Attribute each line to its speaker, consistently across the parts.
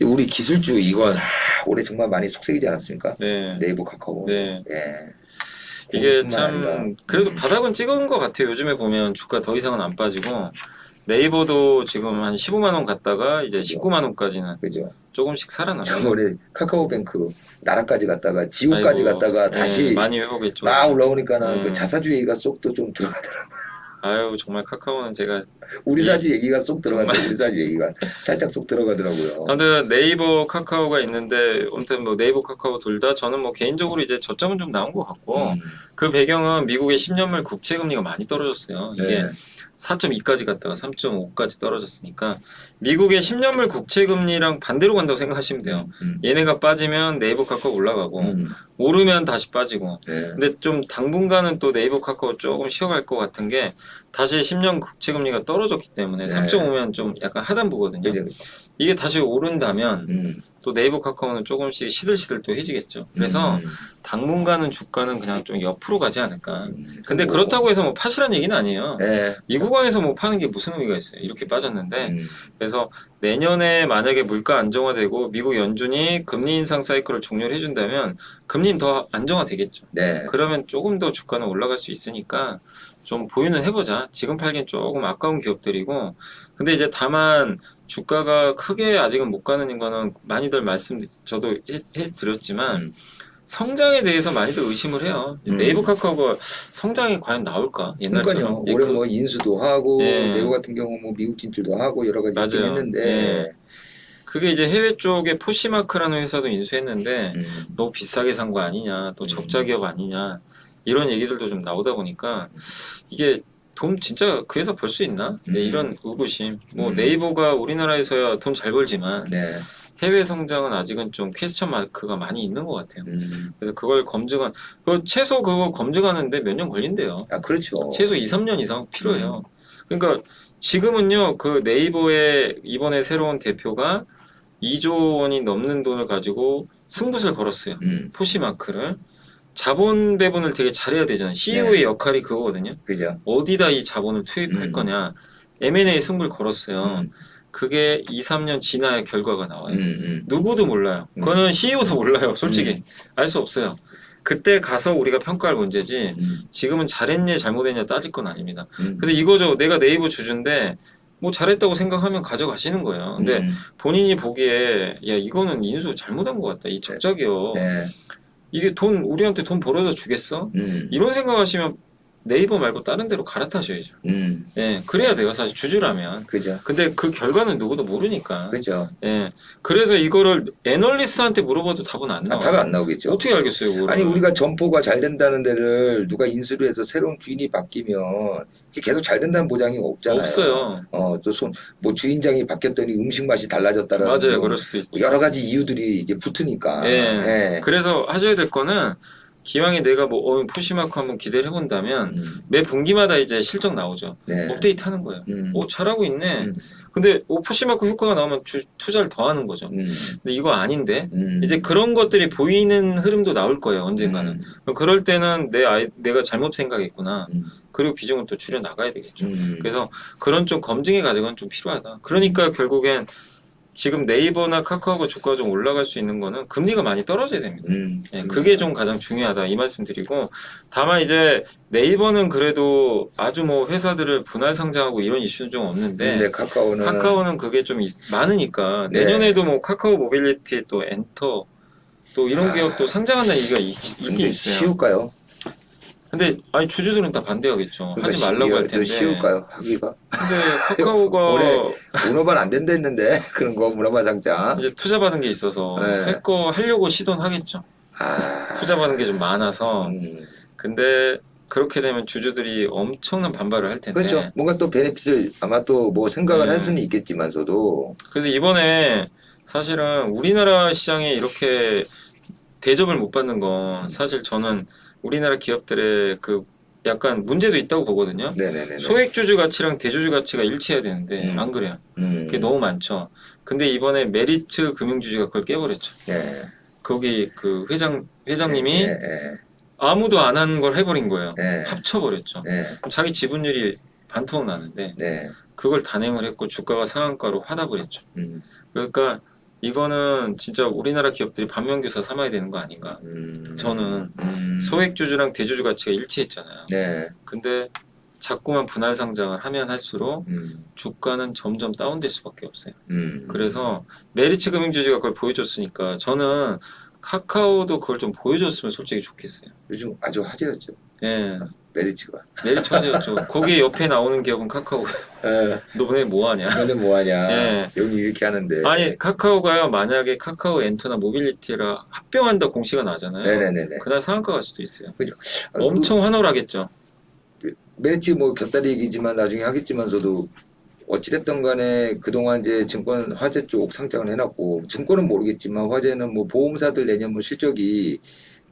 Speaker 1: 우리 기술주 이건 올해 정말 많이 속색이지 않았습니까?
Speaker 2: 네.
Speaker 1: 네이버 카카오.
Speaker 2: 네.
Speaker 1: 예.
Speaker 2: 이게
Speaker 1: 공뿐만 아니라.
Speaker 2: 참 그래도 바닥은 찍은 것 같아요. 요즘에 보면 주가 더 이상은 안 빠지고 네이버도 지금 한 15만 원 갔다가 이제
Speaker 1: 그죠.
Speaker 2: 19만 원까지는
Speaker 1: 그죠.
Speaker 2: 조금씩 살아나요.
Speaker 1: 저번에 카카오뱅크 나라까지 갔다가 지옥까지
Speaker 2: 아이고,
Speaker 1: 갔다가
Speaker 2: 예,
Speaker 1: 다시
Speaker 2: 많이 회복했죠.
Speaker 1: 막 올라오니까는 그
Speaker 2: 음,
Speaker 1: 자사주 얘기가 쏙도 좀 들어가더라고요.
Speaker 2: 아유 정말 카카오는 제가
Speaker 1: 우리
Speaker 2: 이
Speaker 1: 사주 얘기가 쏙
Speaker 2: 정말
Speaker 1: 들어간다. 우리 사주 얘기가 살짝 쏙 들어가더라고요.
Speaker 2: 아무튼 네이버 카카오가 있는데 아무튼 뭐 네이버 카카오 둘 다 저는 뭐 개인적으로 이제 저점은 좀 나온 것 같고
Speaker 1: 음.
Speaker 2: 그 배경은 미국의 10년물 국채 금리가 많이 떨어졌어요. 이게
Speaker 1: 네.
Speaker 2: 4.2까지 갔다가 3.5까지 떨어졌으니까 미국의 10년물 국채 금리랑 반대로 간다고 생각하시면 돼요. 얘네가 빠지면 네이버 카카오 올라가고
Speaker 1: 음.
Speaker 2: 오르면 다시 빠지고.
Speaker 1: 네.
Speaker 2: 근데 좀 당분간은 또 네이버 카카오 조금 쉬어갈 것 같은 게 다시 10년 국채 금리가 떨어졌기 때문에
Speaker 1: 네.
Speaker 2: 3.5면 좀 약간 하단보거든요.
Speaker 1: 그죠.
Speaker 2: 이게 다시 오른다면
Speaker 1: 음.
Speaker 2: 또 네이버 카카오는 조금씩 시들시들 또 해지겠죠. 그래서 당분간은 주가는 그냥 좀 옆으로 가지 않을까. 근데
Speaker 1: 그리고
Speaker 2: 그렇다고 해서 뭐 파시란 얘기는 아니에요.
Speaker 1: 네.
Speaker 2: 이 구간에서 뭐 파는 게 무슨 의미가 있어요. 이렇게 빠졌는데.
Speaker 1: 음.
Speaker 2: 그래서 내년에 만약에 물가 안정화되고 미국 연준이 금리 인상 사이클을 종료를 해준다면 금리는 더 안정화되겠죠.
Speaker 1: 네.
Speaker 2: 그러면 조금 더 주가는 올라갈 수 있으니까 좀 보유는 해보자. 지금 팔기엔 조금 아까운 기업들이고. 근데 이제 다만 주가가 크게 아직은 못 가는 거는 많이들 저도 해드렸지만 성장에 대해서 많이들 의심을 해요. 네이버 카카오가 성장이 과연 나올까? 옛날처럼.
Speaker 1: 그러니까요.
Speaker 2: 예,
Speaker 1: 올해 뭐 인수도 하고
Speaker 2: 예,
Speaker 1: 네이버 같은 경우 뭐 미국 진출도 하고 여러 가지 있긴
Speaker 2: 맞아요. 예.
Speaker 1: 했는데
Speaker 2: 그게 이제 해외 쪽에 포시마크라는 회사도 인수했는데
Speaker 1: 음.
Speaker 2: 너무 비싸게 산 거 아니냐, 또 적자 기업 아니냐 이런 얘기들도 좀 나오다 보니까 이게 돈 진짜 그 회사 벌 수 있나? 네, 이런 의구심. 뭐 네이버가 우리나라에서야 돈 잘 벌지만
Speaker 1: 네.
Speaker 2: 해외 성장은 아직은 좀 퀘스천 마크가 많이 있는 것 같아요.
Speaker 1: 음.
Speaker 2: 그래서 그걸 검증한 그 최소 그거 검증하는데 몇 년 걸린대요.
Speaker 1: 아, 그렇죠.
Speaker 2: 최소 2, 3년 이상 필요해요. 그러니까 지금은요, 그 네이버의 이번에 새로운 대표가 2조 원이 넘는 돈을 가지고 승부수를 걸었어요. 포시마크를. 자본 배분을 되게 잘해야 되잖아요. CEO의
Speaker 1: 네.
Speaker 2: 역할이 그거거든요.
Speaker 1: 그죠.
Speaker 2: 어디다 이 자본을 투입할 거냐. M&A 승부를 걸었어요.
Speaker 1: 음.
Speaker 2: 그게 2, 3년 지나야 결과가 나와요.
Speaker 1: 음.
Speaker 2: 누구도 몰라요. 그거는 CEO도 몰라요. 솔직히.
Speaker 1: 음.
Speaker 2: 알 수 없어요. 그때 가서 우리가 평가할 문제지 지금은 잘했냐 잘못했냐 따질 건 아닙니다. 그래서 이거죠. 내가 네이버 주주인데 뭐 잘했다고 생각하면 가져가시는 거예요. 근데 본인이 보기에 야 이거는 인수 잘못한 것 같다. 이 적자기업.
Speaker 1: 네.
Speaker 2: 이게 돈 우리한테 돈 벌어다 주겠어? 이런 생각하시면 네이버 말고 다른 데로 갈아타셔야죠. 예, 그래야 돼요. 사실 주주라면.
Speaker 1: 그죠.
Speaker 2: 근데 그 결과는 누구도 모르니까.
Speaker 1: 그죠.
Speaker 2: 예, 그래서 이거를 애널리스트한테 물어봐도 답은 안
Speaker 1: 아,
Speaker 2: 나와요.
Speaker 1: 답이 안 나오겠죠.
Speaker 2: 어떻게 알겠어요, 그거를?
Speaker 1: 아니, 우리가 점포가 잘 된다는 데를 누가 인수를 해서 새로운 주인이 바뀌면 이게 계속 잘 된다는 보장이 없잖아요.
Speaker 2: 없어요.
Speaker 1: 또 뭐 주인장이 바뀌었더니 음식 맛이 달라졌다라는
Speaker 2: 맞아요,
Speaker 1: 뭐
Speaker 2: 그럴 수도 있죠.
Speaker 1: 여러 가지 이유들이 이제 붙으니까.
Speaker 2: 예.
Speaker 1: 예.
Speaker 2: 그래서 하셔야 될 거는 기왕에 내가 뭐 포시마크 한번 기대를 해본다면 매 분기마다 이제 실적 나오죠.
Speaker 1: 네.
Speaker 2: 업데이트 하는 거예요. 잘하고 있네.
Speaker 1: 음.
Speaker 2: 근데 포시마크 효과가 나오면 투자를 더 하는 거죠. 근데 이거 아닌데 이제 그런 것들이 보이는 흐름도 나올 거예요. 언젠가는. 그럴 때는 내가 잘못 생각했구나. 그리고 비중은 또 줄여 나가야 되겠죠. 그래서 그런 좀 검증의 과정은 좀 필요하다. 그러니까 결국엔 지금 네이버나 카카오가 주가가 좀 올라갈 수 있는 거는 금리가 많이 떨어져야 됩니다. 예, 그게 좀 가장 중요하다 이 말씀 드리고 다만 이제 네이버는 그래도 아주 뭐 회사들을 분할 상장하고 이런 이슈는 좀 없는데
Speaker 1: 네, 카카오는
Speaker 2: 그게 좀 많으니까
Speaker 1: 네.
Speaker 2: 내년에도 뭐 카카오 모빌리티 또 엔터 또 이런 기업도 상장한다는 얘기가 있긴
Speaker 1: 근데
Speaker 2: 있어요.
Speaker 1: 쉬울까요?
Speaker 2: 근데 아니 주주들은 다 반대하겠죠.
Speaker 1: 그러니까
Speaker 2: 하지 말라고 할 텐데.
Speaker 1: 쉬울까요? 하기가?
Speaker 2: 근데 카카오가
Speaker 1: 올해 문어발 안 된다 했는데 그런 거 문어발 상장.
Speaker 2: 이제 투자 받은 게 있어서
Speaker 1: 네.
Speaker 2: 하려고 시도는 하겠죠. 투자 받은 게 좀 많아서. 근데 그렇게 되면 주주들이 엄청난 반발을 할 텐데.
Speaker 1: 그렇죠. 뭔가 또 베네핏을 아마 또 뭐 생각을 할
Speaker 2: 네.
Speaker 1: 수는 있겠지만서도.
Speaker 2: 그래서 이번에 사실은 우리나라 시장에 이렇게 대접을 못 받는 건 사실 저는 우리나라 기업들의 그 약간 문제도 있다고 보거든요.
Speaker 1: 네네네.
Speaker 2: 소액주주 가치랑 대주주 가치가 일치해야 되는데 안 그래요. 그게 너무 많죠. 근데 이번에 메리츠 금융주주가 그걸 깨버렸죠.
Speaker 1: 네.
Speaker 2: 거기 그 회장님이
Speaker 1: 네, 네,
Speaker 2: 아무도 안 한 걸 해버린 거예요.
Speaker 1: 네.
Speaker 2: 합쳐버렸죠.
Speaker 1: 네.
Speaker 2: 그럼 자기 지분율이 반토막 나는데
Speaker 1: 네.
Speaker 2: 그걸 단행을 했고 주가가 상한가로 하락을 했죠.
Speaker 1: 음.
Speaker 2: 그러니까 이거는 진짜 우리나라 기업들이 반면교사 삼아야 되는 거 아닌가. 저는 소액주주랑 대주주 가치가 일치했잖아요.
Speaker 1: 네.
Speaker 2: 근데 자꾸만 분할 상장을 하면 할수록 주가는 점점 다운될 수밖에 없어요. 그래서 메리츠 금융주주가 그걸 보여줬으니까 저는 카카오도 그걸 좀 보여줬으면 솔직히 좋겠어요.
Speaker 1: 요즘 아주 화제였죠.
Speaker 2: 예.
Speaker 1: 메리츠가.
Speaker 2: 메리츠 화제였죠. 거기 옆에 나오는 기업은 카카오. 너네 뭐 하냐?
Speaker 1: 너네 뭐하냐?
Speaker 2: 예.
Speaker 1: 여기 이렇게 하는데.
Speaker 2: 아니 카카오가요. 만약에 카카오 엔터나 모빌리티라 합병한다 공시가 나잖아요.
Speaker 1: 네네네네.
Speaker 2: 그날 상한가 갈 수도 있어요.
Speaker 1: 그죠.
Speaker 2: 엄청 환호하겠죠.
Speaker 1: 메리츠 뭐 곁다리 얘기지만 나중에 하겠지만서도 어찌됐든 간에 그동안 이제 증권 화재 쪽 상장을 해놨고 증권은 모르겠지만 화재는 뭐 보험사들 내년 뭐 실적이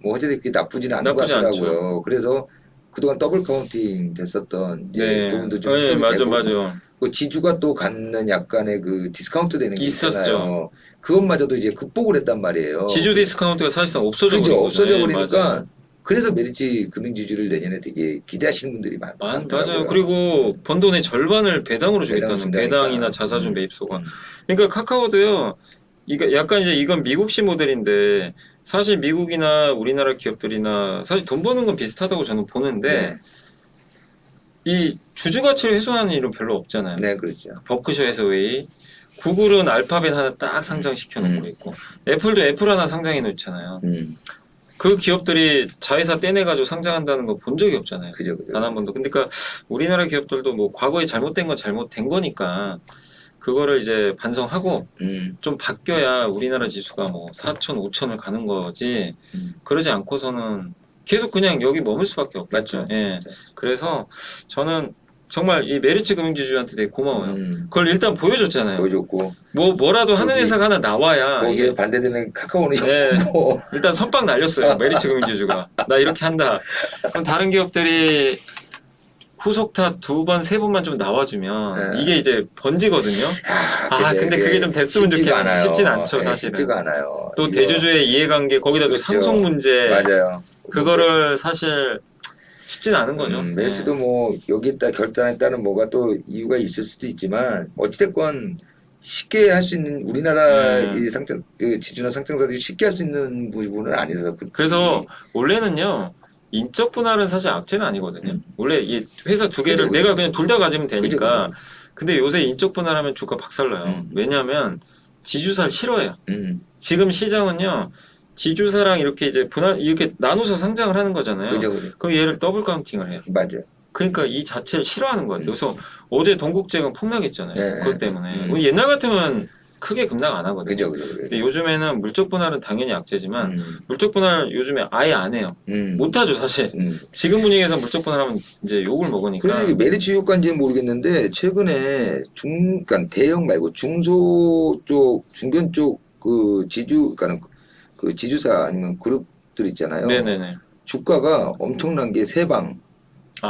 Speaker 1: 뭐 화재들이 그렇게 나쁘지는 않은 것
Speaker 2: 나쁘지
Speaker 1: 같더라고요.
Speaker 2: 않죠.
Speaker 1: 그래서 그동안 더블 카운팅 됐었던 이제
Speaker 2: 네.
Speaker 1: 부분도 좀
Speaker 2: 네,
Speaker 1: 희석이
Speaker 2: 맞아,
Speaker 1: 되고
Speaker 2: 맞아.
Speaker 1: 그 지주가 또 갖는 약간의 그 디스카운트 되는 게
Speaker 2: 있었죠.
Speaker 1: 있잖아요. 그것마저도 이제 극복을 했단 말이에요.
Speaker 2: 지주 디스카운트가 사실상 없어져
Speaker 1: 그죠.
Speaker 2: 버린
Speaker 1: 없어져
Speaker 2: 거잖아요.
Speaker 1: 버리니까
Speaker 2: 맞아요.
Speaker 1: 그래서 메리츠 금융지주를 내년에 되게 기대하시는 분들이 많더라고요.
Speaker 2: 맞아요. 그리고 번 돈의 절반을 배당으로
Speaker 1: 배당을
Speaker 2: 주겠다는
Speaker 1: 준다니까.
Speaker 2: 배당이나 자사주 매입소가. 그러니까 카카오도요. 이거 약간 이제 이건 미국식 모델인데 사실 미국이나 우리나라 기업들이나 사실 돈 버는 건 비슷하다고 저는 보는데
Speaker 1: 네.
Speaker 2: 이 주주 가치를 훼손하는 일은 별로 없잖아요.
Speaker 1: 네, 그렇죠.
Speaker 2: 버크셔 해서웨이, 구글은 알파벳 하나 딱 상장시켜 놓고 있고 애플도 애플 하나 상장해 놓잖아요. 그 기업들이 자회사 떼내가지고 상장한다는 거 본 적이 없잖아요.
Speaker 1: 그죠.
Speaker 2: 단 한 번도. 그러니까 우리나라 기업들도 뭐 과거에 잘못된 건 잘못된 거니까 그거를 이제 반성하고 좀 바뀌어야 우리나라 지수가 뭐 4천, 5천을 가는 거지 그러지 않고서는 계속 그냥 여기 머물 수밖에 없겠죠.
Speaker 1: 맞죠.
Speaker 2: 예. 그래서 저는 정말 이 메리츠 금융지주한테 되게 고마워요. 그걸 일단 보여줬잖아요.
Speaker 1: 보여줬고
Speaker 2: 뭐라도 하는
Speaker 1: 거기-
Speaker 2: 회사가 하나 나와야
Speaker 1: 거기에
Speaker 2: 이게
Speaker 1: 반대되는 카카오는
Speaker 2: 네.
Speaker 1: 있고
Speaker 2: 일단 선빵 날렸어요. 메리츠 금융지주가. 나 이렇게 한다. 그럼 다른 기업들이 후속타 2번, 3번만 좀 나와주면
Speaker 1: 네.
Speaker 2: 이게 이제 번지거든요. 근데 그게 좀 됐으면
Speaker 1: 쉽지가
Speaker 2: 좋겠는데
Speaker 1: 않아요.
Speaker 2: 쉽진 않죠,
Speaker 1: 네,
Speaker 2: 사실은.
Speaker 1: 쉽지가 않아요.
Speaker 2: 또
Speaker 1: 이거-
Speaker 2: 대주주의 이해관계 거기다 또
Speaker 1: 그렇죠.
Speaker 2: 상속 문제
Speaker 1: 맞아요.
Speaker 2: 그거를 사실 쉽진 않은 거죠.
Speaker 1: 메리츠도 뭐 여기다 결단했다는 뭐가 또 이유가 있을 수도 있지만 어찌됐건 쉽게 할 수 있는 우리나라 이 상장 그 지주나 상장사들이 쉽게 할 수 있는 부분은 아니라서
Speaker 2: 그래서 원래는요 인적 분할은 사실 악재는 아니거든요. 원래 이 회사 두 개를
Speaker 1: 그죠,
Speaker 2: 내가
Speaker 1: 그죠.
Speaker 2: 그냥 둘 다 가지면 되니까.
Speaker 1: 그죠.
Speaker 2: 근데 요새 인적 분할하면 주가 박살나요. 왜냐하면 지주사를 싫어해요.
Speaker 1: 음.
Speaker 2: 지금 시장은요 지주사랑 이렇게 이제 분할 이렇게 나눠서 상장을 하는 거잖아요.
Speaker 1: 그죠.
Speaker 2: 그럼 얘를 더블 카운팅을 해요.
Speaker 1: 맞아요.
Speaker 2: 그러니까 이 자체를 싫어하는 거예요. 그래서 어제 동국제금 폭락했잖아요.
Speaker 1: 네.
Speaker 2: 그것 때문에. 옛날 같으면 크게 급락 안 하거든요.
Speaker 1: 그죠.
Speaker 2: 근데 요즘에는 물적 분할은 당연히 악재지만 물적 분할 요즘에 아예 안 해요. 못하죠 사실. 지금 분위기에서 물적 분할하면 이제 욕을 먹으니까.
Speaker 1: 그래서 이게 메리츠 효과인지는 모르겠는데 최근에 그러니까 대형 말고 중소 쪽 중견 쪽 그 그러니까 그 지주사 아니면 그룹들 있잖아요.
Speaker 2: 네네네.
Speaker 1: 주가가 엄청난 게 세방.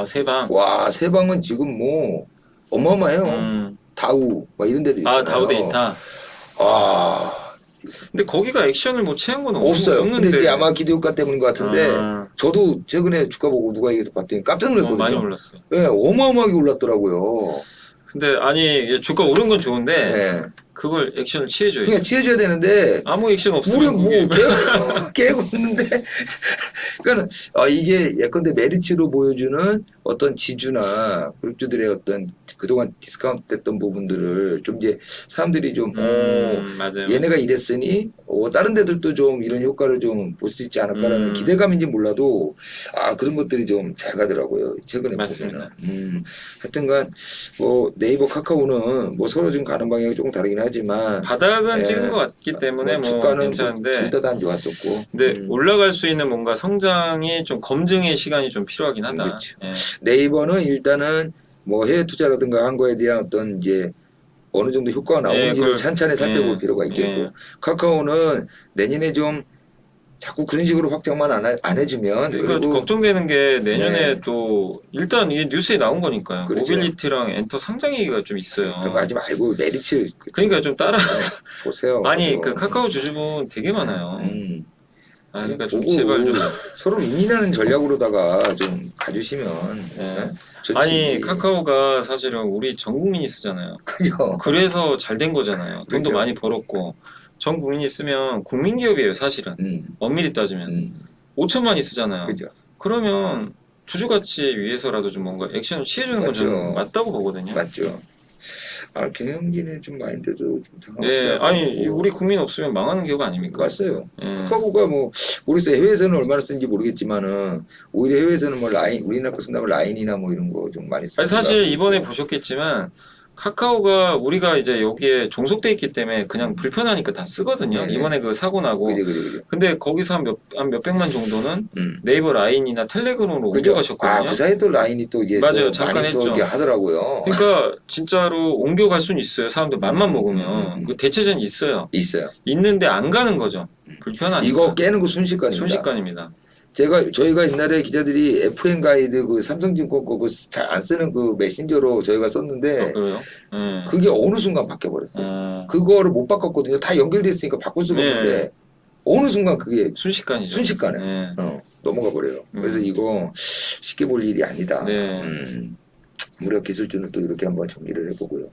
Speaker 2: 세방.
Speaker 1: 와, 세방은 지금 뭐 어마어마해요. 다우 막 이런 데도 있잖아요.
Speaker 2: 다우 데이터. 근데 거기가 액션을 뭐 취한 건
Speaker 1: 없어요.
Speaker 2: 없는데.
Speaker 1: 근데 이제 아마 기대효과 때문인 것 같은데 저도 최근에 주가 보고 누가 얘기해서 봤더니 깜짝 놀랐거든요.
Speaker 2: 많이 올랐어요.
Speaker 1: 네, 어마어마하게 올랐더라고요.
Speaker 2: 근데 아니 주가 오른 건 좋은데
Speaker 1: 네.
Speaker 2: 그걸 액션을 취해줘야죠.
Speaker 1: 그냥 취해줘야 되는데
Speaker 2: 아무 액션
Speaker 1: 우리
Speaker 2: 없으면
Speaker 1: 뭐
Speaker 2: 그게
Speaker 1: 깨고 있는데 그러니까 이게 예컨대 메리츠로 보여주는 어떤 지주나 그룹주들의 어떤 그동안 디스카운트 됐던 부분들을 좀 이제 사람들이 좀
Speaker 2: 맞아요.
Speaker 1: 얘네가 이랬으니 다른 데들도 좀 이런 효과를 좀 볼 수 있지 않을까라는 기대감인지 몰라도 그런 것들이 좀 잘 가더라고요. 최근에
Speaker 2: 맞습니다.
Speaker 1: 보면은. 하여튼간 뭐 네이버 카카오는 뭐 서로 좀 가는 방향이 조금 다르긴 하지만
Speaker 2: 바닥은 찍은 것 같기 때문에 뭐
Speaker 1: 주가는
Speaker 2: 괜찮은데
Speaker 1: 둘 다 안 좋았었고.
Speaker 2: 근데 올라갈 수 있는 뭔가 성장이 좀 검증의 시간이 좀 필요하긴 하다.
Speaker 1: 그렇죠.
Speaker 2: 예.
Speaker 1: 네이버는 일단은 뭐 해외 투자라든가 한 거에 대한 어떤 이제 어느 정도 효과가 나오는지를 찬찬히 살펴볼 필요가 있겠고 카카오는 내년에 좀 자꾸 그런 식으로 확장만 안 해주면
Speaker 2: 그러니까
Speaker 1: 그리고
Speaker 2: 걱정되는 게 내년에 또 일단 이게 뉴스에 나온 거니까요.
Speaker 1: 그렇죠.
Speaker 2: 모빌리티랑 엔터 상장 얘기가 좀 있어요.
Speaker 1: 그런 거 하지 말고 메리츠
Speaker 2: 그러니까 좀 따라
Speaker 1: 보세요.
Speaker 2: 아니 그 카카오 주주분 되게 많아요. 그러니까 좀
Speaker 1: 보고
Speaker 2: 제발 좀
Speaker 1: 서로 윈윈하는 전략으로다가 좀 가주시면 좋지.
Speaker 2: 아니 카카오가 사실은 우리 전 국민이 쓰잖아요.
Speaker 1: 그죠.
Speaker 2: 그래서 잘 된 거잖아요. 돈도
Speaker 1: 그죠.
Speaker 2: 많이 벌었고 전 국민이 쓰면 국민 기업이에요, 사실은. 엄밀히 따지면 5천만이 쓰잖아요.
Speaker 1: 그죠.
Speaker 2: 그러면 주주 가치에 위해서라도 좀 뭔가 액션을 취해주는 건
Speaker 1: 맞죠.
Speaker 2: 좀 맞다고 보거든요.
Speaker 1: 맞죠. 아, 경영진의 좀 마인드도 좀
Speaker 2: 네, 아니 우리 국민 없으면 망하는 기업 아닙니까?
Speaker 1: 맞어요.
Speaker 2: 예.
Speaker 1: 카카오가 뭐 모르겠어요. 해외에서는 얼마나 쓰는지 모르겠지만은 오히려 해외에서는 뭐 라인 우리나라 거 쓴다면 라인이나 뭐 이런 거 좀 많이 쓰는
Speaker 2: 아니, 사실
Speaker 1: 것 같고.
Speaker 2: 이번에 보셨겠지만 카카오가 우리가 이제 여기에 종속돼 있기 때문에 그냥 불편하니까 다 쓰거든요.
Speaker 1: 네네.
Speaker 2: 이번에 그 사고 나고.
Speaker 1: 그죠.
Speaker 2: 근데 거기서 한 몇백만 정도는 네이버 라인이나 텔레그램으로
Speaker 1: 그죠.
Speaker 2: 옮겨가셨거든요.
Speaker 1: 아, 그 사이에 또 라인이 또 이게
Speaker 2: 맞아요.
Speaker 1: 또
Speaker 2: 잠깐
Speaker 1: 많이 또
Speaker 2: 했죠.
Speaker 1: 이게 하더라고요.
Speaker 2: 그러니까 진짜로 옮겨갈 수는 있어요. 사람들 맘만 먹으면. 그 대체전이 있어요.
Speaker 1: 있어요.
Speaker 2: 있는데 안 가는 거죠. 불편하니까.
Speaker 1: 이거 깨는 거 순식간입니다.
Speaker 2: 순식간입니다.
Speaker 1: 저희가 옛날에 기자들이 FM 가이드 그 삼성증권 거 잘 안 쓰는 그 메신저로 저희가 썼는데
Speaker 2: 그래요?
Speaker 1: 그게 어느 순간 바뀌어 버렸어요. 그거를 못 바꿨거든요. 다 연결돼 있으니까 바꿀 수가
Speaker 2: 네.
Speaker 1: 없는데 어느 순간 그게
Speaker 2: 순식간이죠.
Speaker 1: 순식간에
Speaker 2: 네.
Speaker 1: 넘어가 버려요. 그래서 이거 쉽게 볼 일이 아니다.
Speaker 2: 네.
Speaker 1: 우리가 기술주는 또 이렇게 한번 정리를 해보고요.